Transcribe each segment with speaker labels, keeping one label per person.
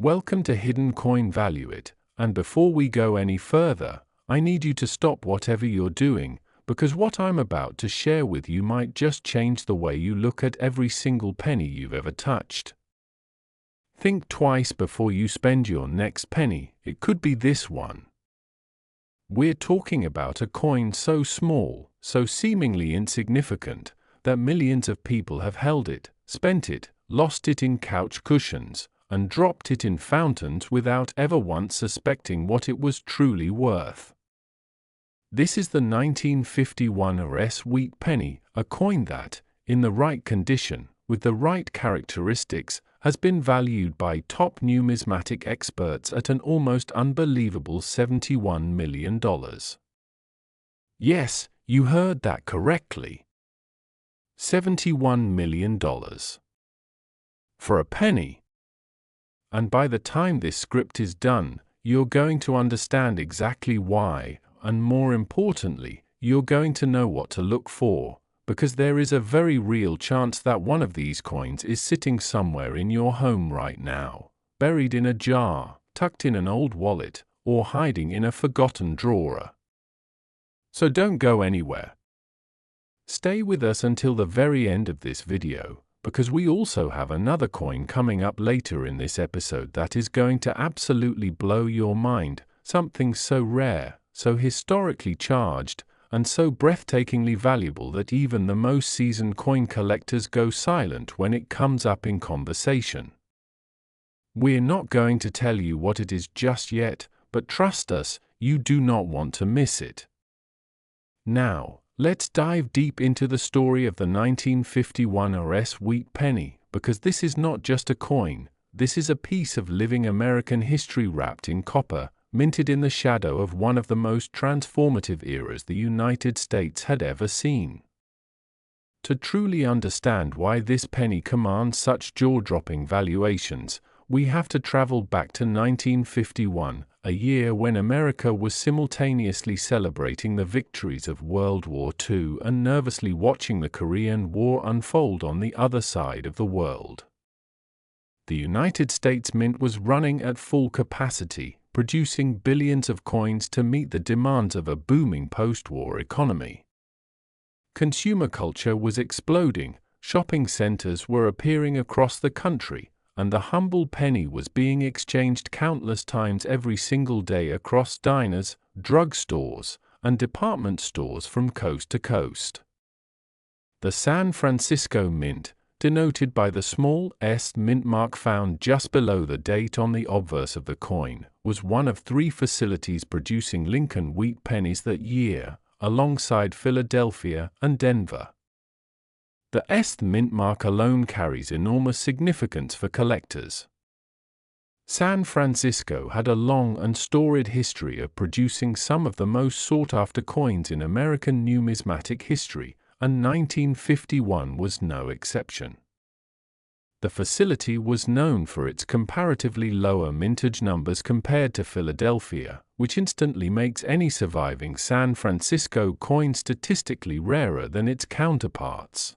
Speaker 1: Welcome to Hidden Coin Value It, and before we go any further, I need you to stop whatever you're doing, because what I'm about to share with you might just change the way you look at every single penny you've ever touched. Think twice before you spend your next penny. It could be this one. We're talking about a coin so small, so seemingly insignificant, that millions of people have held it, spent it, lost it in couch cushions, and dropped it in fountains without ever once suspecting what it was truly worth. This is the 1951 Rarest wheat penny, a coin that, in the right condition, with the right characteristics, has been valued by top numismatic experts at an almost unbelievable $71 million. Yes, you heard that correctly. $71 million. For a penny. And by the time this script is done, you're going to understand exactly why, and more importantly, you're going to know what to look for, because there is a very real chance that one of these coins is sitting somewhere in your home right now, buried in a jar, tucked in an old wallet, or hiding in a forgotten drawer. So don't go anywhere. Stay with us until the very end of this video, because we also have another coin coming up later in this episode that is going to absolutely blow your mind, something so rare, so historically charged, and so breathtakingly valuable that even the most seasoned coin collectors go silent when it comes up in conversation. We're not going to tell you what it is just yet, but trust us, you do not want to miss it. Now, let's dive deep into the story of the 1951 Rarest wheat penny, because this is not just a coin, this is a piece of living American history wrapped in copper, minted in the shadow of one of the most transformative eras the United States had ever seen. To truly understand why this penny commands such jaw-dropping valuations, we have to travel back to 1951, a year when America was simultaneously celebrating the victories of World War II and nervously watching the Korean War unfold on the other side of the world. The United States Mint was running at full capacity, producing billions of coins to meet the demands of a booming post-war economy. Consumer culture was exploding, shopping centers were appearing across the country, and the humble penny was being exchanged countless times every single day across diners, drugstores, and department stores from coast to coast. The San Francisco Mint, denoted by the small S mint mark found just below the date on the obverse of the coin, was one of 3 facilities producing Lincoln wheat pennies that year, alongside Philadelphia and Denver. The S mint mark alone carries enormous significance for collectors. San Francisco had a long and storied history of producing some of the most sought-after coins in American numismatic history, and 1951 was no exception. The facility was known for its comparatively lower mintage numbers compared to Philadelphia, which instantly makes any surviving San Francisco coin statistically rarer than its counterparts.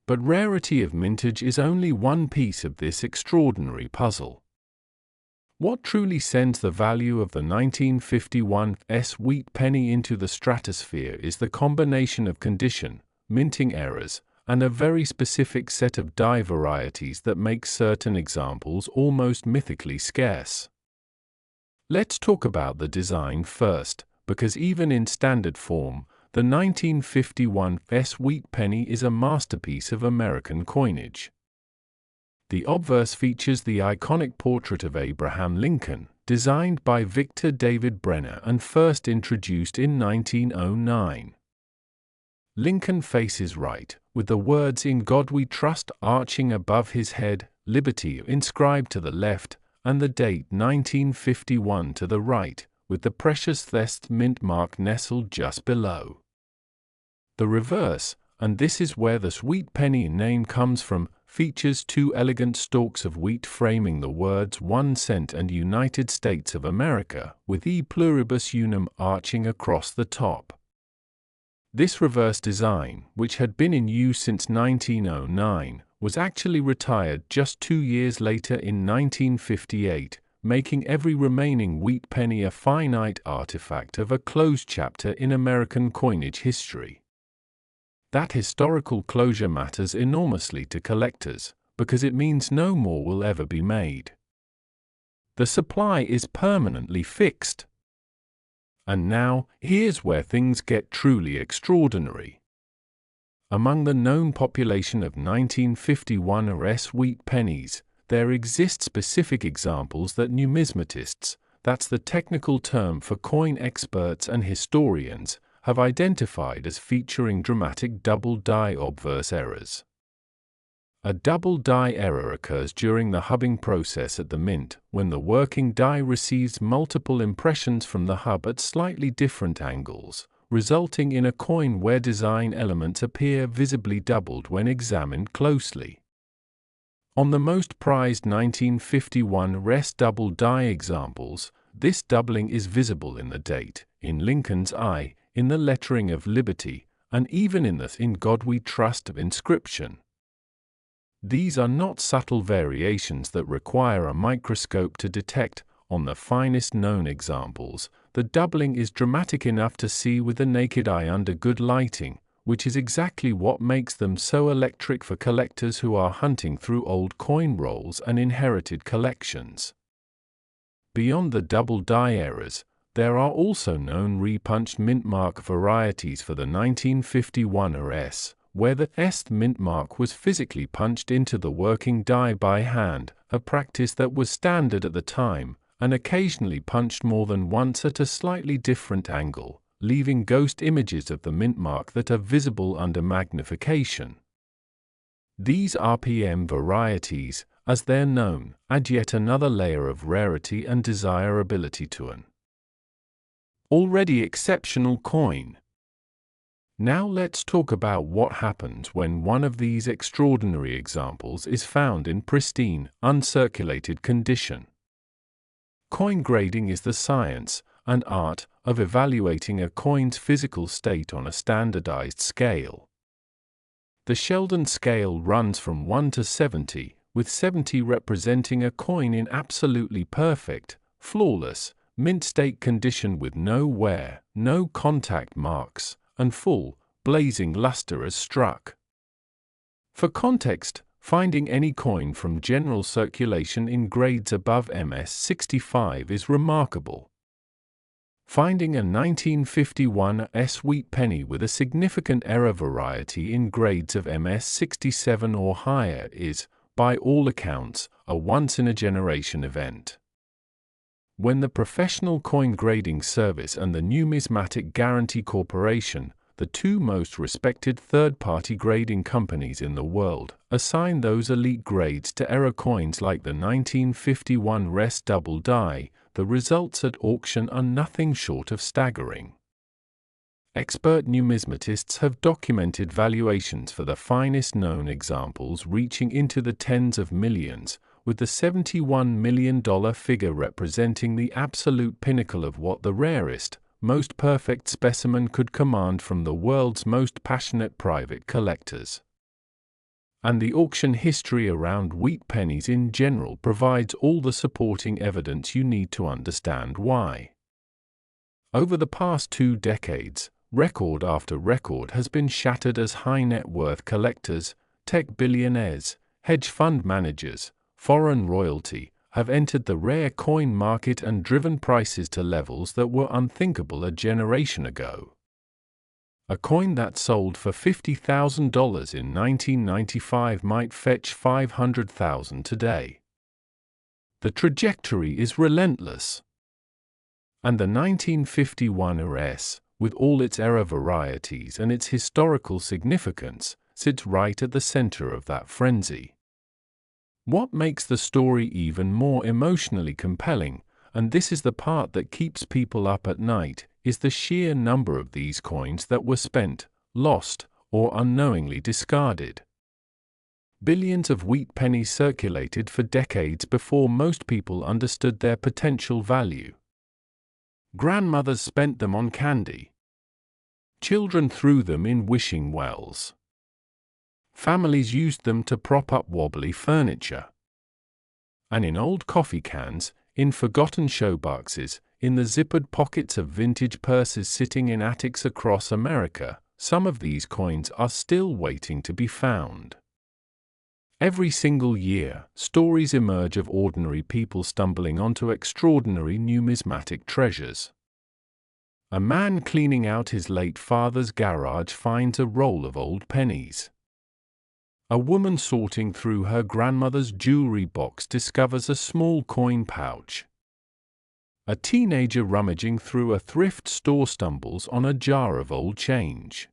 Speaker 1: But rarity of mintage is only one piece of this extraordinary puzzle. What truly sends the value of the 1951 S wheat penny into the stratosphere is the combination of condition, minting errors, and a very specific set of die varieties that makes certain examples almost mythically scarce. Let's talk about the design first, because even in standard form, the 1951 S wheat penny is a masterpiece of American coinage. The obverse features the iconic portrait of Abraham Lincoln, designed by Victor David Brenner and first introduced in 1909. Lincoln faces right, with the words "In God We Trust" arching above his head, liberty inscribed to the left, and the date 1951 to the right, with the precious Thest mint mark nestled just below. The reverse, and this is where the sweet penny name comes from, features 2 elegant stalks of wheat framing the words 1 cent and United States of America, with E pluribus unum arching across the top. This reverse design, which had been in use since 1909, was actually retired just 2 years later in 1958, making every remaining wheat penny a finite artifact of a closed chapter in American coinage history. That historical closure matters enormously to collectors, because it means no more will ever be made. The supply is permanently fixed. And now, here's where things get truly extraordinary. Among the known population of 1951 Rarest wheat pennies, there exist specific examples that numismatists, that's the technical term for coin experts and historians, have identified as featuring dramatic double die obverse errors. A double die error occurs during the hubbing process at the mint, when the working die receives multiple impressions from the hub at slightly different angles, resulting in a coin where design elements appear visibly doubled when examined closely. On the most prized 1951 Rarest double die examples, this doubling is visible in the date, in Lincoln's eye, in the lettering of Liberty, and even in the "In God We Trust" inscription. These are not subtle variations that require a microscope to detect. On the finest known examples, the doubling is dramatic enough to see with the naked eye under good lighting, which is exactly what makes them so electric for collectors who are hunting through old coin rolls and inherited collections. Beyond the double die errors, there are also known repunched mintmark varieties for the 1951 RS, where the th mintmark was physically punched into the working die by hand, a practice that was standard at the time, and occasionally punched more than once at a slightly different angle, leaving ghost images of the mintmark that are visible under magnification. These RPM varieties, as they're known, add yet another layer of rarity and desirability to an already exceptional coin. Now let's talk about what happens when one of these extraordinary examples is found in pristine, uncirculated condition. Coin grading is the science and art of evaluating a coin's physical state on a standardized scale. The Sheldon scale runs from 1 to 70, with 70 representing a coin in absolutely perfect, flawless, mint state condition with no wear, no contact marks, and full, blazing luster as struck. For context, finding any coin from general circulation in grades above MS65 is remarkable. Finding a 1951 wheat penny with a significant error variety in grades of MS67 or higher is, by all accounts, a once-in-a-generation event. When the Professional Coin Grading Service and the Numismatic Guarantee Corporation, the two most respected third-party grading companies in the world, assign those elite grades to error coins like the 1951 Rarest double die, the results at auction are nothing short of staggering. Expert numismatists have documented valuations for the finest known examples reaching into the tens of millions, with the $71 million figure representing the absolute pinnacle of what the rarest, most perfect specimen could command from the world's most passionate private collectors. And the auction history around wheat pennies in general provides all the supporting evidence you need to understand why. Over the past 2 decades, record after record has been shattered as high net worth collectors, tech billionaires, hedge fund managers, foreign royalty, have entered the rare coin market and driven prices to levels that were unthinkable a generation ago. A coin that sold for $50,000 in 1995 might fetch $500,000 today. The trajectory is relentless. And the 1951 RS, with all its error varieties and its historical significance, sits right at the center of that frenzy. What makes the story even more emotionally compelling, and this is the part that keeps people up at night, is the sheer number of these coins that were spent, lost, or unknowingly discarded. Billions of wheat pennies circulated for decades before most people understood their potential value. Grandmothers spent them on candy. Children threw them in wishing wells. Families used them to prop up wobbly furniture. And in old coffee cans, in forgotten showboxes, in the zippered pockets of vintage purses sitting in attics across America, some of these coins are still waiting to be found. Every single year, stories emerge of ordinary people stumbling onto extraordinary numismatic treasures. A man cleaning out his late father's garage finds a roll of old pennies. A woman sorting through her grandmother's jewelry box discovers a small coin pouch. A teenager rummaging through a thrift store stumbles on a jar of old change.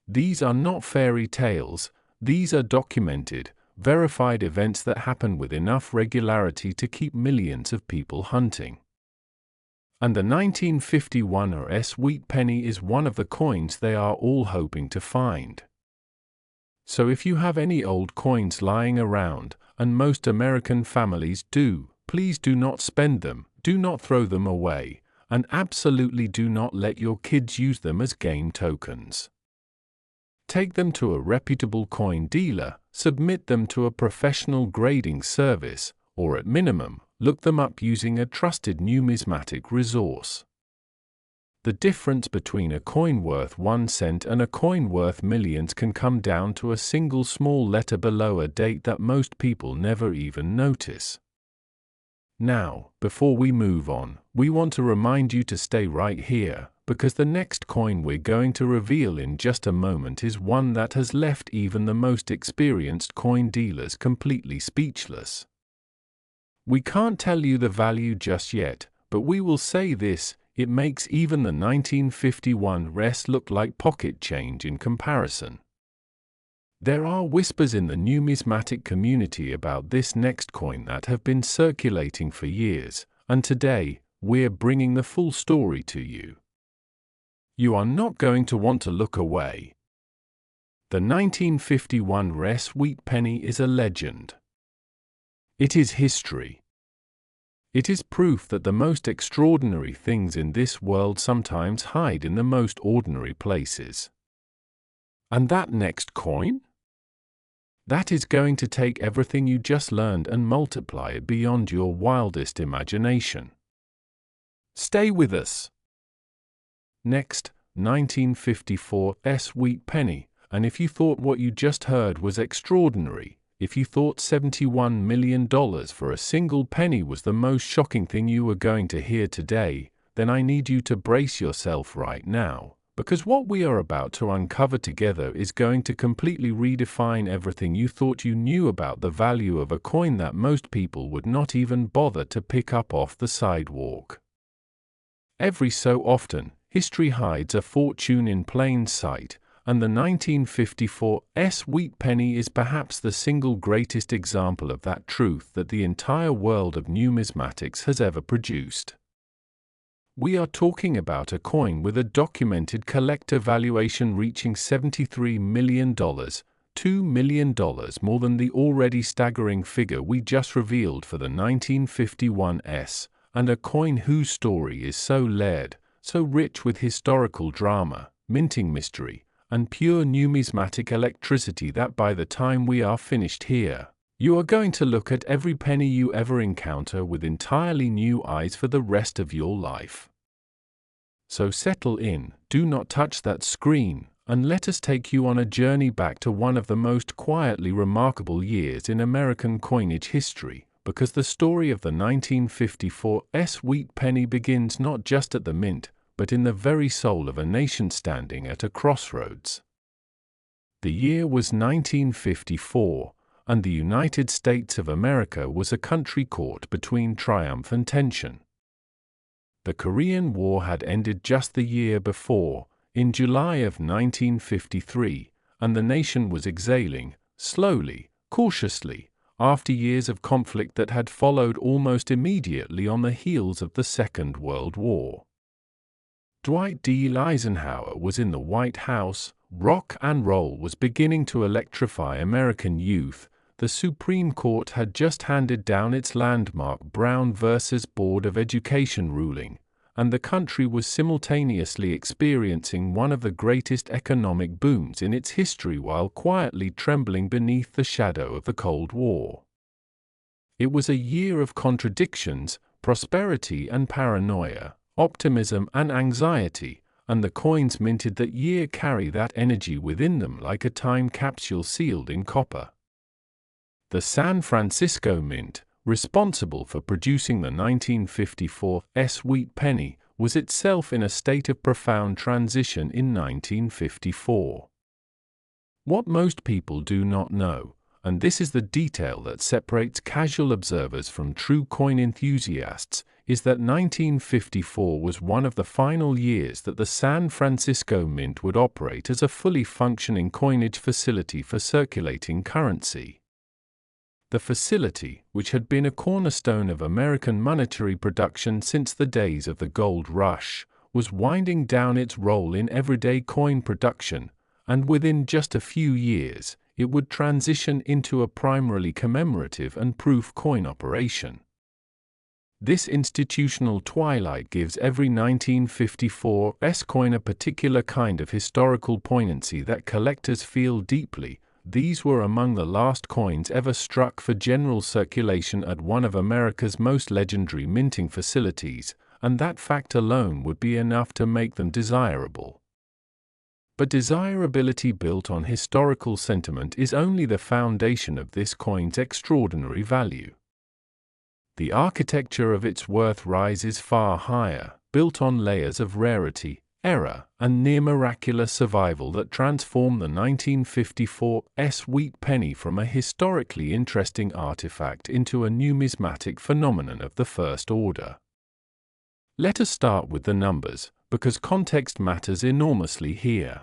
Speaker 1: These are not fairy tales, these are documented, verified events that happen with enough regularity to keep millions of people hunting. And the 1951 Rarest wheat penny is one of the coins they are all hoping to find. So if you have any old coins lying around, and most American families do, please do not spend them, do not throw them away, and absolutely do not let your kids use them as game tokens. Take them to a reputable coin dealer, submit them to a professional grading service, or at minimum, look them up using a trusted numismatic resource. The difference between a coin worth 1 cent and a coin worth millions can come down to a single small letter below a date that most people never even notice. Now, before we move on, we want to remind you to stay right here, because the next coin we're going to reveal in just a moment is one that has left even the most experienced coin dealers completely speechless. We can't tell you the value just yet, but we will say this: it makes even the 1951 Rarest look like pocket change in comparison. There are whispers in the numismatic community about this next coin that have been circulating for years, and today, we're bringing the full story to you. You are not going to want to look away. The 1951 Rarest wheat penny is a legend. It is history. It is proof that the most extraordinary things in this world sometimes hide in the most ordinary places. And that next coin? That is going to take everything you just learned and multiply it beyond your wildest imagination. Stay with us. Next, 1954 wheat penny, and if you thought what you just heard was extraordinary, if you thought $71 million for a single penny was the most shocking thing you were going to hear today, then I need you to brace yourself right now, because what we are about to uncover together is going to completely redefine everything you thought you knew about the value of a coin that most people would not even bother to pick up off the sidewalk. Every so often, history hides a fortune in plain sight, and the 1954 wheat penny is perhaps the single greatest example of that truth that the entire world of numismatics has ever produced. We are talking about a coin with a documented collector valuation reaching $73 million, $2 million more than the already staggering figure we just revealed for the 1951 and a coin whose story is so layered, so rich with historical drama, minting mystery, and pure numismatic electricity that by the time we are finished here, you are going to look at every penny you ever encounter with entirely new eyes for the rest of your life. So settle in, do not touch that screen, and let us take you on a journey back to one of the most quietly remarkable years in American coinage history, because the story of the 1954 wheat penny begins not just at the mint, but in the very soul of a nation standing at a crossroads. The year was 1954, and the United States of America was a country caught between triumph and tension. The Korean War had ended just the year before, in July of 1953, and the nation was exhaling, slowly, cautiously, after years of conflict that had followed almost immediately on the heels of the Second World War. Dwight D. Eisenhower was in the White House, rock and roll was beginning to electrify American youth, the Supreme Court had just handed down its landmark Brown versus Board of Education ruling, and the country was simultaneously experiencing one of the greatest economic booms in its history while quietly trembling beneath the shadow of the Cold War. It was a year of contradictions, prosperity and paranoia, optimism and anxiety, and the coins minted that year carry that energy within them like a time capsule sealed in copper. The San Francisco Mint, responsible for producing the 1954 Wheat Penny, was itself in a state of profound transition in 1954. What most people do not know, and this is the detail that separates casual observers from true coin enthusiasts, is that 1954 was one of the final years that the San Francisco Mint would operate as a fully functioning coinage facility for circulating currency. The facility, which had been a cornerstone of American monetary production since the days of the gold rush, was winding down its role in everyday coin production, and within just a few years, it would transition into a primarily commemorative and proof coin operation. This institutional twilight gives every 1954 coin a particular kind of historical poignancy that collectors feel deeply. These were among the last coins ever struck for general circulation at one of America's most legendary minting facilities, and that fact alone would be enough to make them desirable. But desirability built on historical sentiment is only the foundation of this coin's extraordinary value. The architecture of its worth rises far higher, built on layers of rarity, error, and near-miraculous survival that transform the 1954 Wheat Penny from a historically interesting artifact into a numismatic phenomenon of the first order. Let us start with the numbers, because context matters enormously here.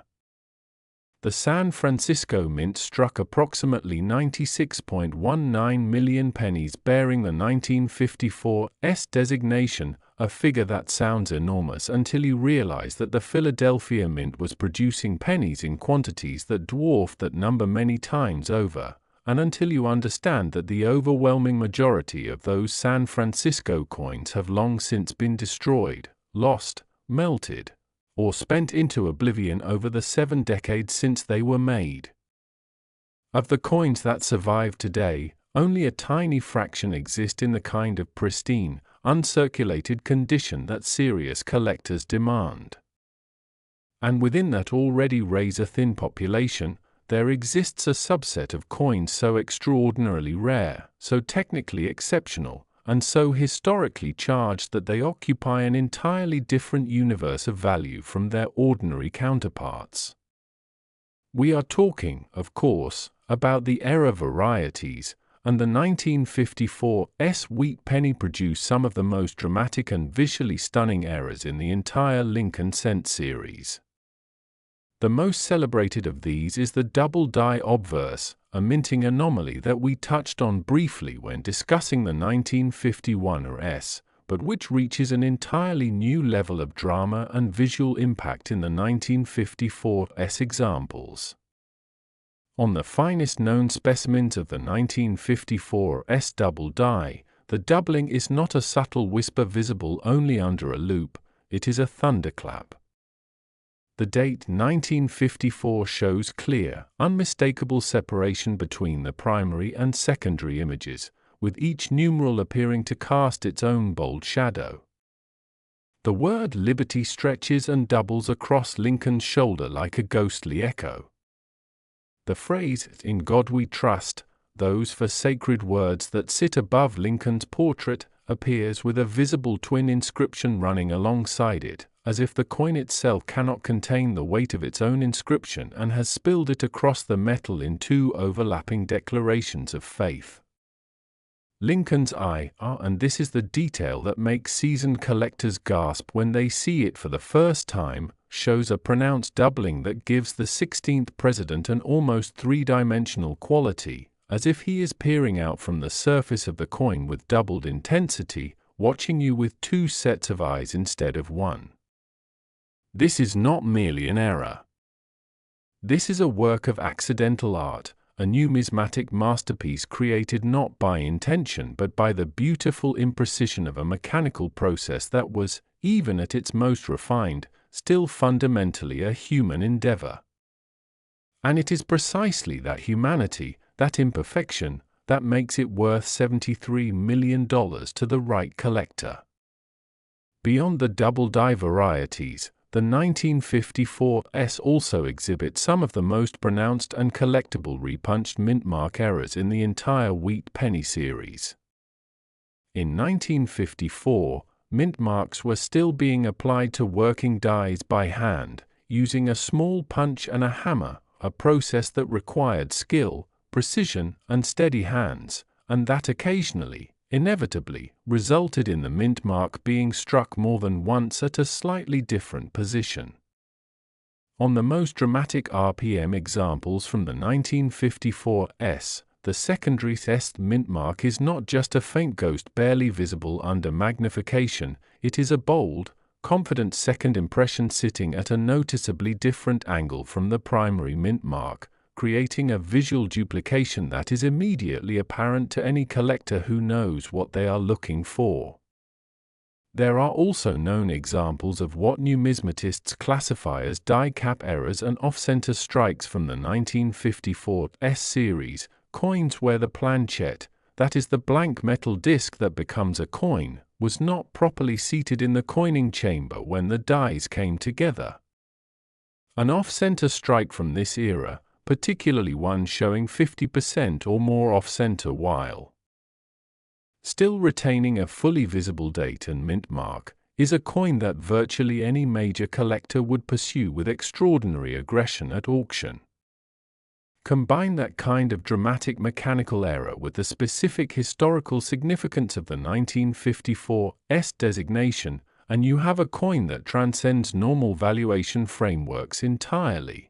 Speaker 1: The San Francisco Mint struck approximately 96.19 million pennies bearing the 1954 designation, a figure that sounds enormous until you realize that the Philadelphia Mint was producing pennies in quantities that dwarfed that number many times over, and until you understand that the overwhelming majority of those San Francisco coins have long since been destroyed, lost, melted, or spent into oblivion over the 7 decades since they were made. Of the coins that survive today, only a tiny fraction exist in the kind of pristine, uncirculated condition that serious collectors demand. And within that already razor-thin population, there exists a subset of coins so extraordinarily rare, so technically exceptional, and so historically charged that they occupy an entirely different universe of value from their ordinary counterparts. We are talking, of course, about the error varieties, and the 1954 Wheat Penny produced some of the most dramatic and visually stunning errors in the entire Lincoln cent series. The most celebrated of these is the double die obverse, a minting anomaly that we touched on briefly when discussing the 1951 RS, but which reaches an entirely new level of drama and visual impact in the 1954 examples. On the finest known specimens of the 1954 double die, the doubling is not a subtle whisper visible only under a loupe, it is a thunderclap. The date 1954 shows clear, unmistakable separation between the primary and secondary images, with each numeral appearing to cast its own bold shadow. The word liberty stretches and doubles across Lincoln's shoulder like a ghostly echo. The phrase, "In God we trust," those for sacred words that sit above Lincoln's portrait, appears with a visible twin inscription running alongside it, as if the coin itself cannot contain the weight of its own inscription and has spilled it across the metal in 2 overlapping declarations of faith. Lincoln's eye, and this is the detail that makes seasoned collectors gasp when they see it for the first time, shows a pronounced doubling that gives the 16th president an almost 3-dimensional quality, as if he is peering out from the surface of the coin with doubled intensity, watching you with 2 sets of eyes instead of 1. This is not merely an error. This is a work of accidental art, a numismatic masterpiece created not by intention but by the beautiful imprecision of a mechanical process that was, even at its most refined, still fundamentally a human endeavor. And it is precisely that humanity, that imperfection, that makes it worth $73 million to the right collector. Beyond the double-die varieties, the 1954s also exhibit some of the most pronounced and collectible repunched mintmark errors in the entire Wheat Penny series. In 1954, mintmarks were still being applied to working dies by hand, using a small punch and a hammer, a process that required skill, precision, and steady hands, and that occasionally, inevitably, resulted in the mintmark being struck more than once at a slightly different position. On the most dramatic RPM examples from the 1954s, the secondary test mintmark is not just a faint ghost barely visible under magnification, it is a bold, confident second impression sitting at a noticeably different angle from the primary mintmark, creating a visual duplication that is immediately apparent to any collector who knows what they are looking for. There are also known examples of what numismatists classify as die cap errors and off-center strikes from the 1954s series, coins where the planchette, that is the blank metal disc that becomes a coin, was not properly seated in the coining chamber when the dies came together. An off-center strike from this era, particularly one showing 50% or more off-center while still retaining a fully visible date and mintmark, is a coin that virtually any major collector would pursue with extraordinary aggression at auction. Combine that kind of dramatic mechanical error with the specific historical significance of the 1954s designation, and you have a coin that transcends normal valuation frameworks entirely.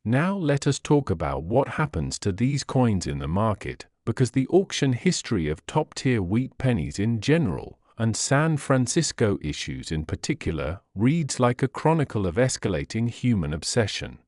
Speaker 1: Now let us talk about what happens to these coins in the market, because the auction history of top-tier wheat pennies in general, and San Francisco issues in particular, reads like a chronicle of escalating human obsession.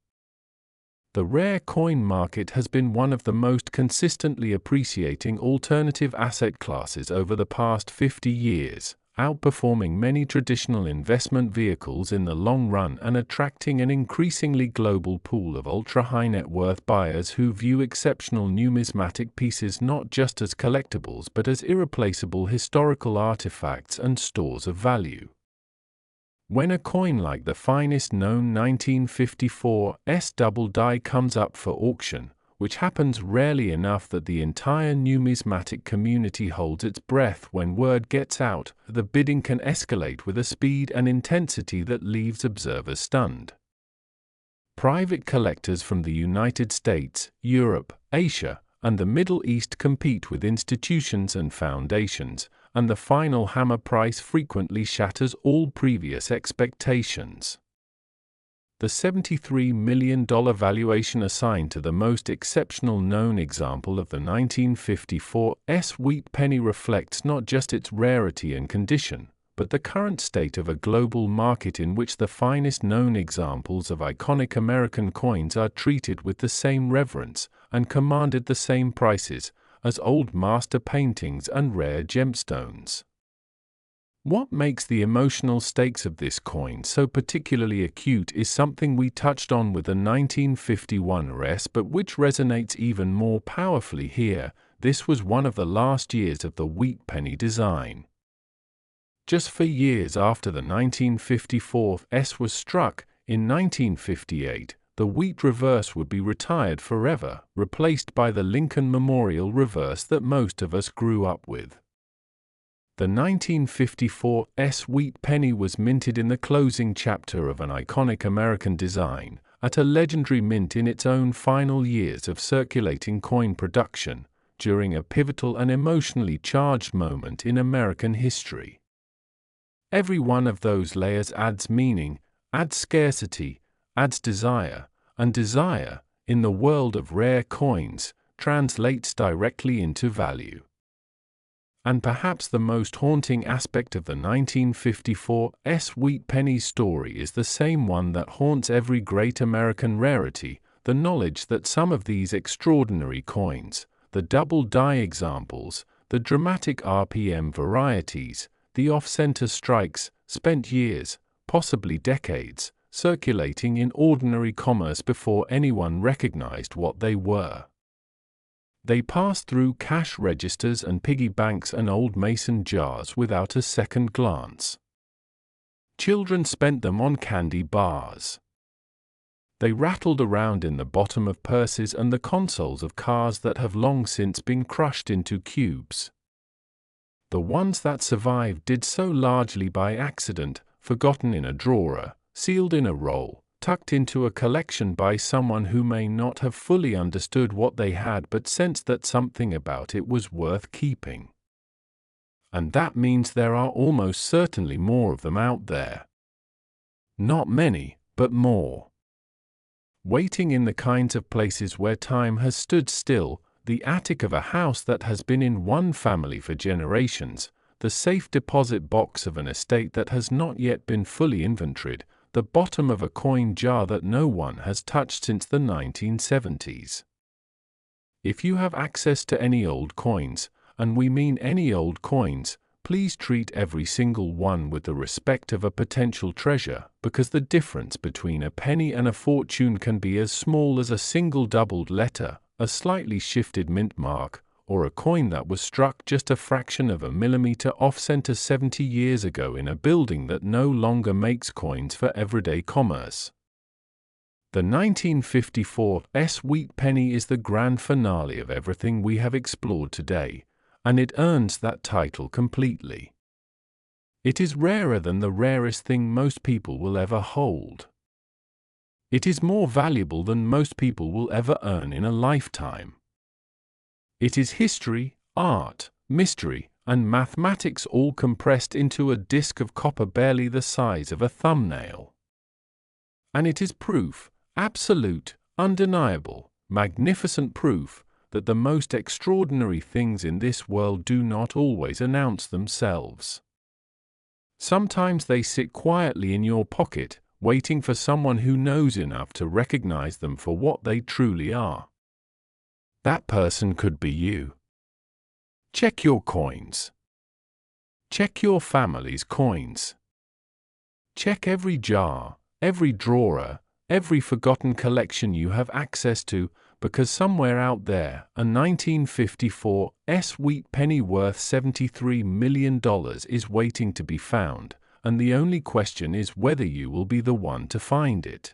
Speaker 1: The rare coin market has been one of the most consistently appreciating alternative asset classes over the past 50 years, outperforming many traditional investment vehicles in the long run and attracting an increasingly global pool of ultra-high net worth buyers who view exceptional numismatic pieces not just as collectibles but as irreplaceable historical artifacts and stores of value. When a coin like the finest known 1954s double die comes up for auction, which happens rarely enough that the entire numismatic community holds its breath when word gets out, the bidding can escalate with a speed and intensity that leaves observers stunned. Private collectors from the United States, Europe, Asia, and the Middle East compete with institutions and foundations, and the final hammer price frequently shatters all previous expectations. The $73 million valuation assigned to the most exceptional known example of the 1954s Wheat Penny reflects not just its rarity and condition, but the current state of a global market in which the finest known examples of iconic American coins are treated with the same reverence and commanded the same prices as old master paintings and rare gemstones. What makes the emotional stakes of this coin so particularly acute is something we touched on with the 1951 Rarest, but which resonates even more powerfully here. This was one of the last years of the Wheat Penny design. Just 4 years after the 1954s was struck, in 1958, the Wheat reverse would be retired forever, replaced by the Lincoln Memorial reverse that most of us grew up with. The 1954s Wheat Penny was minted in the closing chapter of an iconic American design, at a legendary mint in its own final years of circulating coin production, during a pivotal and emotionally charged moment in American history. Every one of those layers adds meaning, adds scarcity, adds desire, and desire, in the world of rare coins, translates directly into value. And perhaps the most haunting aspect of the 1954s Wheat Penny story is the same one that haunts every great American rarity, the knowledge that some of these extraordinary coins, the double die examples, the dramatic RPM varieties, the off-center strikes, spent years, possibly decades, circulating in ordinary commerce before anyone recognized what they were. They passed through cash registers and piggy banks and old mason jars without a second glance. Children spent them on candy bars. They rattled around in the bottom of purses and the consoles of cars that have long since been crushed into cubes. The ones that survived did so largely by accident, forgotten in a drawer, sealed in a roll, tucked into a collection by someone who may not have fully understood what they had but sensed that something about it was worth keeping. And that means there are almost certainly more of them out there. Not many, but more. Waiting in the kinds of places where time has stood still, the attic of a house that has been in one family for generations, the safe deposit box of an estate that has not yet been fully inventoried, the bottom of a coin jar that no one has touched since the 1970s. If you have access to any old coins, and we mean any old coins, please treat every single one with the respect of a potential treasure, because the difference between a penny and a fortune can be as small as a single doubled letter, a slightly shifted mint mark, or a coin that was struck just a fraction of a millimeter off-center 70 years ago in a building that no longer makes coins for everyday commerce. The 1954 Wheat Penny is the grand finale of everything we have explored today, and it earns that title completely. It is rarer than the rarest thing most people will ever hold. It is more valuable than most people will ever earn in a lifetime. It is history, art, mystery, and mathematics all compressed into a disk of copper barely the size of a thumbnail. And it is proof, absolute, undeniable, magnificent proof, that the most extraordinary things in this world do not always announce themselves. Sometimes they sit quietly in your pocket, waiting for someone who knows enough to recognize them for what they truly are. That person could be you. Check your coins. Check your family's coins. Check every jar, every drawer, every forgotten collection you have access to, because somewhere out there, a 1954 Wheat Penny worth $73 million is waiting to be found, and the only question is whether you will be the one to find it.